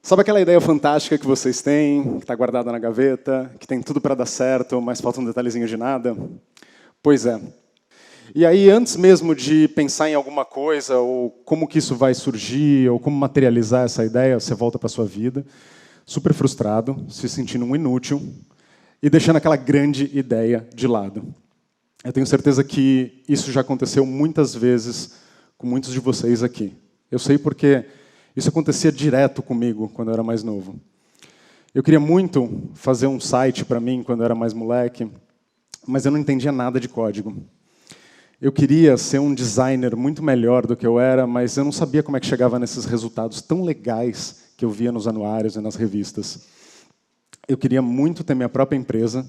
Sabe aquela ideia fantástica que vocês têm, que está guardada na gaveta, que tem tudo para dar certo, mas falta um detalhezinho de nada? Pois é. E aí, antes mesmo de pensar em alguma coisa, ou como que isso vai surgir, ou como materializar essa ideia, você volta para a sua vida, super frustrado, se sentindo um inútil, e deixando aquela grande ideia de lado. Eu tenho certeza que isso já aconteceu muitas vezes com muitos de vocês aqui. Eu sei porque isso acontecia direto comigo quando eu era mais novo. Eu queria muito fazer um site para mim quando eu era mais moleque, mas eu não entendia nada de código. Eu queria ser um designer muito melhor do que eu era, mas eu não sabia como é que chegava nesses resultados tão legais que eu via nos anuários e nas revistas. Eu queria muito ter minha própria empresa,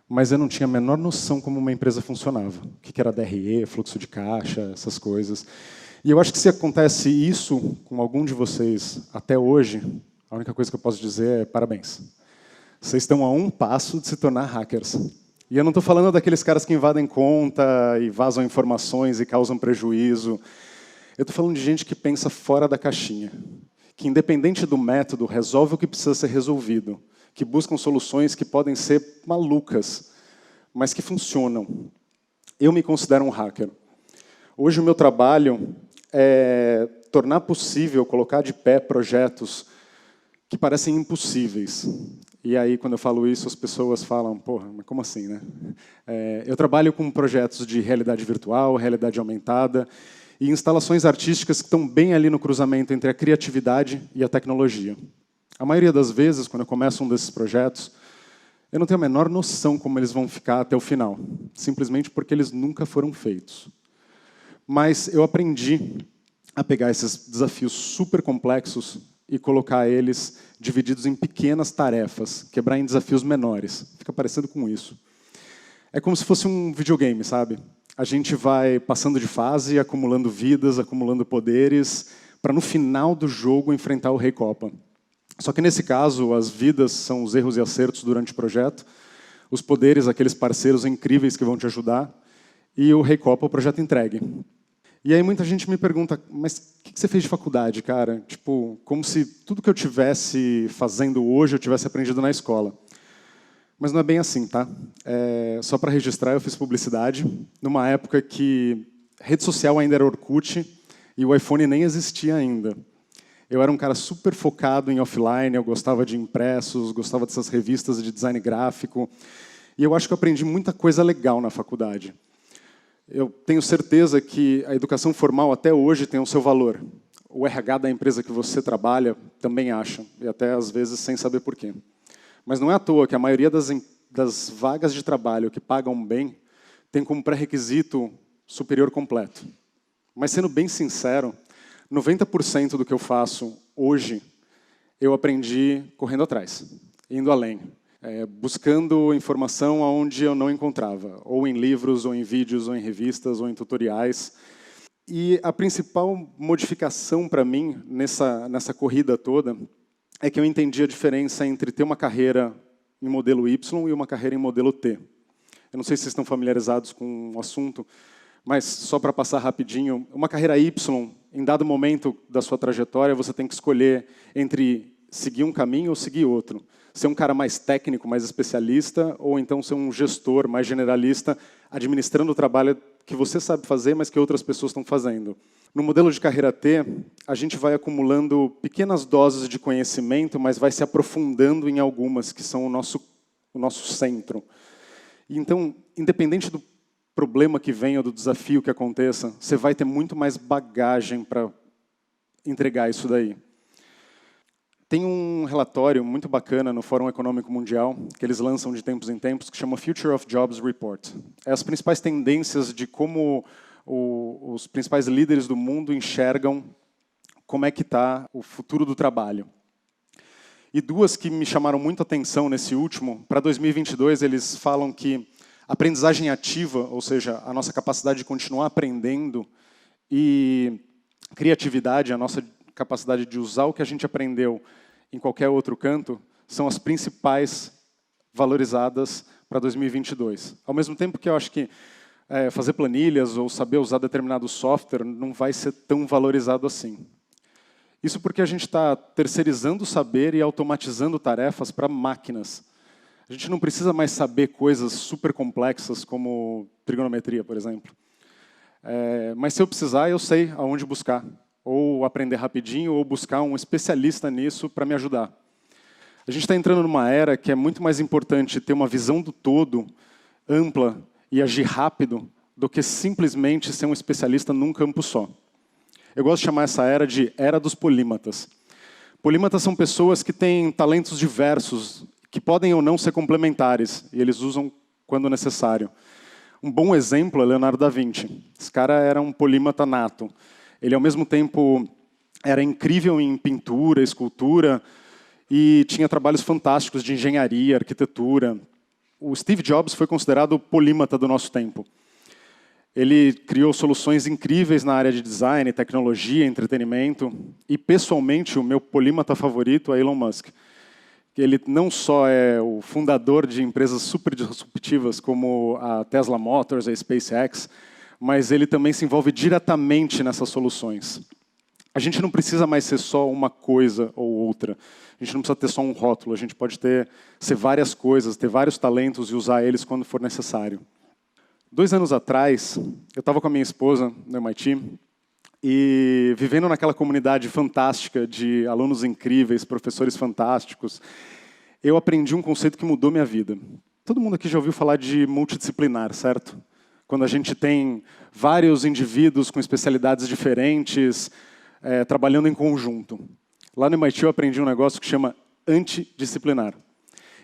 mas eu não tinha a menor noção como uma empresa funcionava. O que era DRE, fluxo de caixa, essas coisas. E eu acho que se acontece isso com algum de vocês até hoje, a única coisa que eu posso dizer é parabéns. Vocês estão a um passo de se tornar hackers. E eu não estou falando daqueles caras que invadem conta e vazam informações e causam prejuízo. Eu estou falando de gente que pensa fora da caixinha, que, independente do método, resolve o que precisa ser resolvido, que buscam soluções que podem ser malucas, mas que funcionam. Eu me considero um hacker. Hoje o meu trabalho é tornar possível colocar de pé projetos que parecem impossíveis. E aí, quando eu falo isso, as pessoas falam, porra, mas como assim, né? Eu trabalho com projetos de realidade virtual, realidade aumentada, e instalações artísticas que estão bem ali no cruzamento entre a criatividade e a tecnologia. A maioria das vezes, quando eu começo um desses projetos, eu não tenho a menor noção como eles vão ficar até o final, simplesmente porque eles nunca foram feitos. Mas eu aprendi a pegar esses desafios super complexos e colocar eles divididos em pequenas tarefas, quebrar em desafios menores. Fica parecendo com isso. É como se fosse um videogame, sabe? A gente vai passando de fase, acumulando vidas, acumulando poderes, para no final do jogo enfrentar o Rei Copa. Só que nesse caso, as vidas são os erros e acertos durante o projeto, os poderes, aqueles parceiros incríveis que vão te ajudar, e o Rei Copa, o projeto entregue. E aí muita gente me pergunta, mas o que você fez de faculdade, cara? Tipo, como se tudo que eu tivesse fazendo hoje eu tivesse aprendido na escola. Mas não é bem assim, tá? Só para registrar, eu fiz publicidade numa época que rede social ainda era Orkut e o iPhone nem existia ainda. Eu era um cara super focado em offline, eu gostava de impressos, gostava dessas revistas de design gráfico. E eu acho que eu aprendi muita coisa legal na faculdade. Eu tenho certeza que a educação formal até hoje tem o seu valor. O RH da empresa que você trabalha também acha, e até às vezes sem saber por quê. Mas não é à toa que a maioria das vagas de trabalho que pagam bem tem como pré-requisito superior completo. Mas sendo bem sincero, 90% do que eu faço hoje, eu aprendi correndo atrás, indo além. Buscando informação onde eu não encontrava, ou em livros, ou em vídeos, ou em revistas, ou em tutoriais. E a principal modificação para mim nessa corrida toda é que eu entendi a diferença entre ter uma carreira em modelo Y e uma carreira em modelo T. Eu não sei se vocês estão familiarizados com o assunto, mas só para passar rapidinho, uma carreira Y, em dado momento da sua trajetória, você tem que escolher entre seguir um caminho ou seguir outro. Ser um cara mais técnico, mais especialista, ou então ser um gestor mais generalista, administrando o trabalho que você sabe fazer, mas que outras pessoas estão fazendo. No modelo de carreira T, a gente vai acumulando pequenas doses de conhecimento, mas vai se aprofundando em algumas, que são o nosso centro. E então, independente do problema que venha, ou do desafio que aconteça, você vai ter muito mais bagagem para entregar isso daí. Tem um relatório muito bacana no Fórum Econômico Mundial, que eles lançam de tempos em tempos, que chama Future of Jobs Report. É as principais tendências de como os principais líderes do mundo enxergam como é que está o futuro do trabalho. E duas que me chamaram muito a atenção nesse último, para 2022 eles falam que a aprendizagem ativa, ou seja, a nossa capacidade de continuar aprendendo, e criatividade, a nossa capacidade de usar o que a gente aprendeu em qualquer outro canto, são as principais valorizadas para 2022. Ao mesmo tempo que eu acho que fazer planilhas ou saber usar determinado software não vai ser tão valorizado assim. Isso porque a gente está terceirizando o saber e automatizando tarefas para máquinas. A gente não precisa mais saber coisas super complexas como trigonometria, por exemplo. Mas se eu precisar, eu sei aonde buscar. Ou aprender rapidinho, ou buscar um especialista nisso para me ajudar. A gente está entrando numa era que é muito mais importante ter uma visão do todo, ampla, e agir rápido, do que simplesmente ser um especialista num campo só. Eu gosto de chamar essa era de era dos polímatas. Polímatas são pessoas que têm talentos diversos, que podem ou não ser complementares, e eles usam quando necessário. Um bom exemplo é Leonardo da Vinci. Esse cara era um polímata nato. Ele, ao mesmo tempo, era incrível em pintura, escultura, e tinha trabalhos fantásticos de engenharia, arquitetura. O Steve Jobs foi considerado o polímata do nosso tempo. Ele criou soluções incríveis na área de design, tecnologia, entretenimento. E, pessoalmente, o meu polímata favorito é Elon Musk. Ele não só é o fundador de empresas super disruptivas como a Tesla Motors, a SpaceX, mas ele também se envolve diretamente nessas soluções. A gente não precisa mais ser só uma coisa ou outra. A gente não precisa ter só um rótulo. A gente pode ser várias coisas, ter vários talentos e usar eles quando for necessário. 2 anos atrás, eu estava com a minha esposa no MIT e vivendo naquela comunidade fantástica de alunos incríveis, professores fantásticos, eu aprendi um conceito que mudou minha vida. Todo mundo aqui já ouviu falar de multidisciplinar, certo? Quando a gente tem vários indivíduos com especialidades diferentes, trabalhando em conjunto. Lá no MIT eu aprendi um negócio que chama antidisciplinar.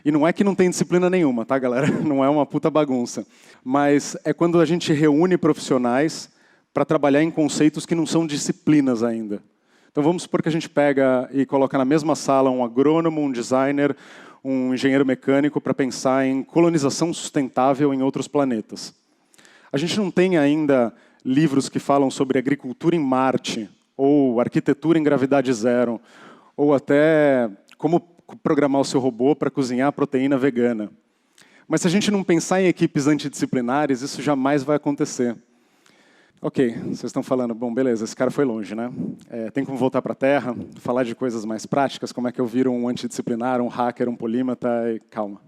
E não é que não tem disciplina nenhuma, tá, galera? Não é uma puta bagunça. Mas é quando a gente reúne profissionais para trabalhar em conceitos que não são disciplinas ainda. Então vamos supor que a gente pega e coloca na mesma sala um agrônomo, um designer, um engenheiro mecânico para pensar em colonização sustentável em outros planetas. A gente não tem ainda livros que falam sobre agricultura em Marte, ou arquitetura em gravidade zero, ou até como programar o seu robô para cozinhar proteína vegana. Mas se a gente não pensar em equipes antidisciplinares, isso jamais vai acontecer. Ok, vocês estão falando, bom, beleza, esse cara foi longe, né? Tem como voltar para a Terra, falar de coisas mais práticas, como é que eu viro um antidisciplinar, um hacker, um polímata, e calma.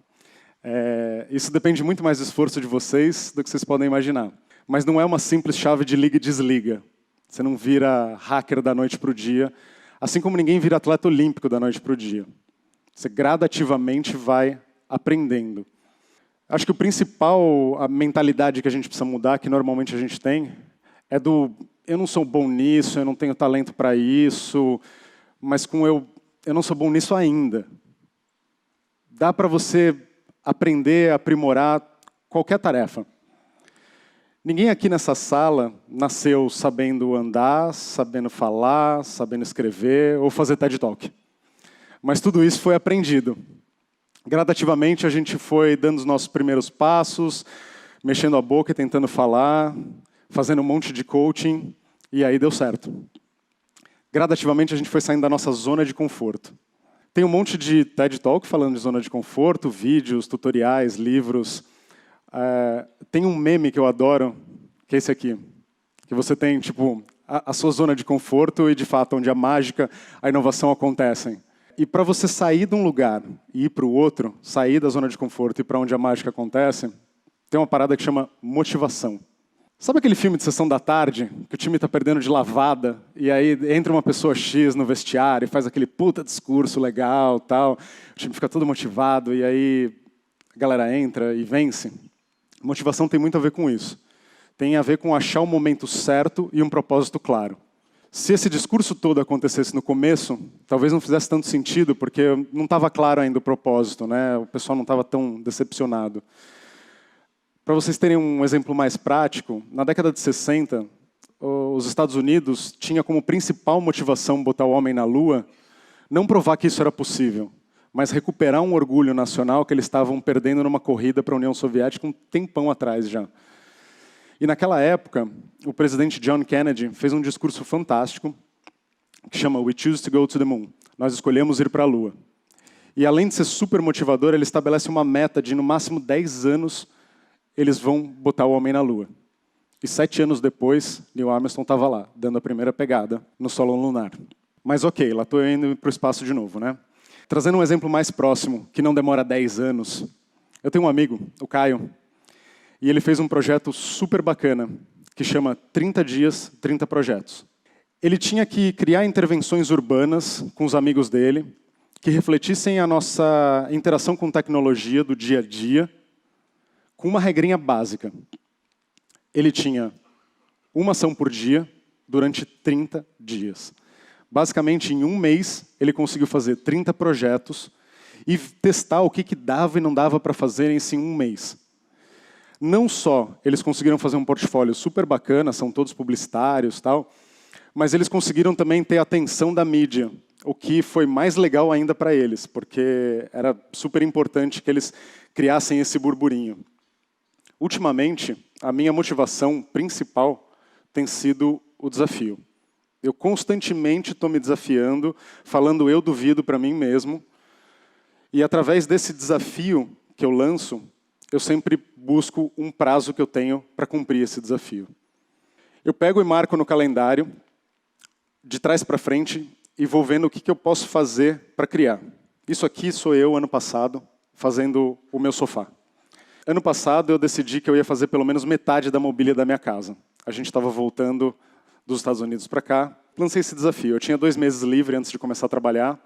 Isso depende muito mais do esforço de vocês do que vocês podem imaginar. Mas não é uma simples chave de liga e desliga. Você não vira hacker da noite para o dia, assim como ninguém vira atleta olímpico da noite para o dia. Você gradativamente vai aprendendo. Acho que a mentalidade que a gente precisa mudar, que normalmente a gente tem, é do eu não sou bom nisso, eu não tenho talento para isso, mas eu não sou bom nisso ainda. Dá para você aprender, aprimorar qualquer tarefa. Ninguém aqui nessa sala nasceu sabendo andar, sabendo falar, sabendo escrever ou fazer TED Talk. Mas tudo isso foi aprendido. Gradativamente a gente foi dando os nossos primeiros passos, mexendo a boca e tentando falar, fazendo um monte de coaching, e aí deu certo. Gradativamente a gente foi saindo da nossa zona de conforto. Tem um monte de TED Talk falando de zona de conforto, vídeos, tutoriais, livros. Tem um meme que eu adoro, que é esse aqui. Que você tem, tipo, a sua zona de conforto e, de fato, onde a mágica, a inovação acontecem. E para você sair de um lugar e ir para o outro, sair da zona de conforto e ir para onde a mágica acontece, tem uma parada que chama motivação. Sabe aquele filme de sessão da tarde, que o time está perdendo de lavada, e aí entra uma pessoa X no vestiário e faz aquele puta discurso legal, tal, o time fica todo motivado, e aí a galera entra e vence? Motivação tem muito a ver com isso. Tem a ver com achar o momento certo e um propósito claro. Se esse discurso todo acontecesse no começo, talvez não fizesse tanto sentido, porque não estava claro ainda o propósito, né? O pessoal não estava tão decepcionado. Para vocês terem um exemplo mais prático, na década de 60, os Estados Unidos tinha como principal motivação botar o homem na Lua, não provar que isso era possível, mas recuperar um orgulho nacional que eles estavam perdendo numa corrida para a União Soviética um tempão atrás já. E naquela época, o presidente John Kennedy fez um discurso fantástico que chama We Choose to Go to the Moon. Nós escolhemos ir para a Lua. E além de ser super motivador, ele estabelece uma meta de, no máximo, 10 anos, eles vão botar o homem na Lua. E 7 anos depois, Neil Armstrong estava lá, dando a primeira pegada no solo lunar. Mas ok, lá estou indo para o espaço de novo, né? Trazendo um exemplo mais próximo, que não demora 10 anos, eu tenho um amigo, o Caio, e ele fez um projeto super bacana, que chama 30 dias, 30 projetos. Ele tinha que criar intervenções urbanas com os amigos dele, que refletissem a nossa interação com tecnologia do dia a dia, com uma regrinha básica. Ele tinha uma ação por dia durante 30 dias. Basicamente, em um mês, ele conseguiu fazer 30 projetos e testar o que dava e não dava para fazer em um mês. Não só eles conseguiram fazer um portfólio super bacana, são todos publicitários, tal, mas eles conseguiram também ter a atenção da mídia, o que foi mais legal ainda para eles, porque era super importante que eles criassem esse burburinho. Ultimamente, a minha motivação principal tem sido o desafio. Eu constantemente estou me desafiando, falando eu duvido para mim mesmo, e através desse desafio que eu lanço, eu sempre busco um prazo que eu tenho para cumprir esse desafio. Eu pego e marco no calendário, de trás para frente, e vou vendo o que eu posso fazer para criar. Isso aqui sou eu, ano passado, fazendo o meu sofá. Ano passado, eu decidi que eu ia fazer pelo menos metade da mobília da minha casa. A gente estava voltando dos Estados Unidos para cá. Lancei esse desafio. Eu tinha 2 meses livre antes de começar a trabalhar.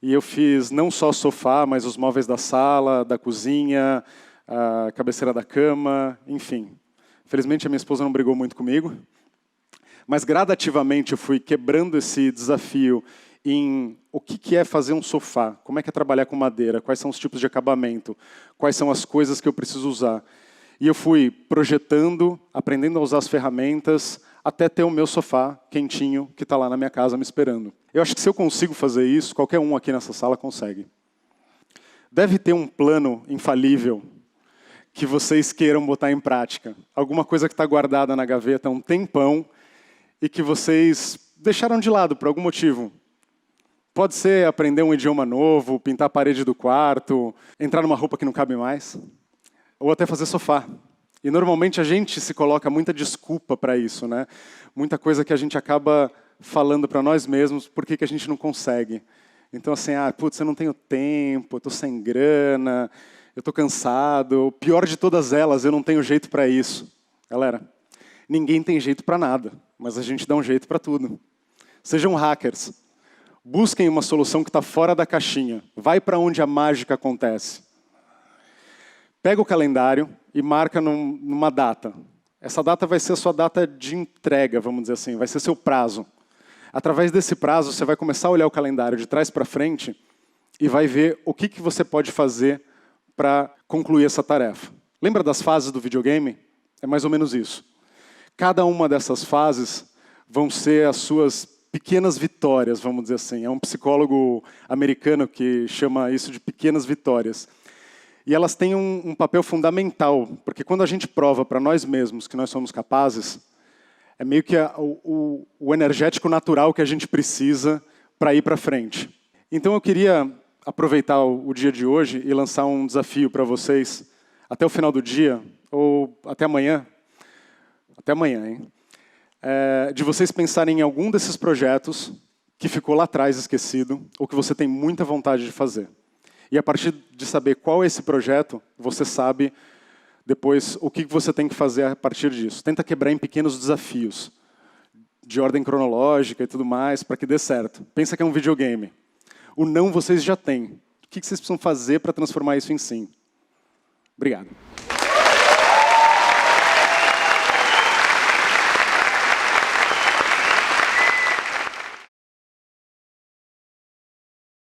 E eu fiz não só o sofá, mas os móveis da sala, da cozinha, a cabeceira da cama, enfim. Felizmente, a minha esposa não brigou muito comigo. Mas, gradativamente, eu fui quebrando esse desafio em o que é fazer um sofá, como é que é trabalhar com madeira, quais são os tipos de acabamento, quais são as coisas que eu preciso usar. E eu fui projetando, aprendendo a usar as ferramentas, até ter o meu sofá quentinho, que está lá na minha casa me esperando. Eu acho que se eu consigo fazer isso, qualquer um aqui nessa sala consegue. Deve ter um plano infalível que vocês queiram botar em prática. Alguma coisa que está guardada na gaveta há um tempão e que vocês deixaram de lado por algum motivo. Pode ser aprender um idioma novo, pintar a parede do quarto, entrar numa roupa que não cabe mais, ou até fazer sofá. E normalmente a gente se coloca muita desculpa para isso, né? Muita coisa que a gente acaba falando para nós mesmos por que a gente não consegue. Então assim, putz, eu não tenho tempo, eu estou sem grana, eu estou cansado. O pior de todas elas, eu não tenho jeito para isso. Galera, ninguém tem jeito para nada, mas a gente dá um jeito para tudo. Sejam hackers. Busquem uma solução que está fora da caixinha. Vai para onde a mágica acontece. Pega o calendário e marca numa data. Essa data vai ser a sua data de entrega, vamos dizer assim, vai ser seu prazo. Através desse prazo, você vai começar a olhar o calendário de trás para frente e vai ver o que você pode fazer para concluir essa tarefa. Lembra das fases do videogame? É mais ou menos isso. Cada uma dessas fases vão ser as suas pequenas vitórias, vamos dizer assim. É um psicólogo americano que chama isso de pequenas vitórias. E elas têm um papel fundamental, porque quando a gente prova para nós mesmos que nós somos capazes, é meio que o energético natural que a gente precisa para ir para frente. Então eu queria aproveitar o dia de hoje e lançar um desafio para vocês, até o final do dia, ou até amanhã, hein? De vocês pensarem em algum desses projetos que ficou lá atrás esquecido, ou que você tem muita vontade de fazer. E a partir de saber qual é esse projeto, você sabe depois o que você tem que fazer a partir disso. Tenta quebrar em pequenos desafios, de ordem cronológica e tudo mais, para que dê certo. Pensa que é um videogame. O não vocês já têm. O que vocês precisam fazer para transformar isso em sim? Obrigado.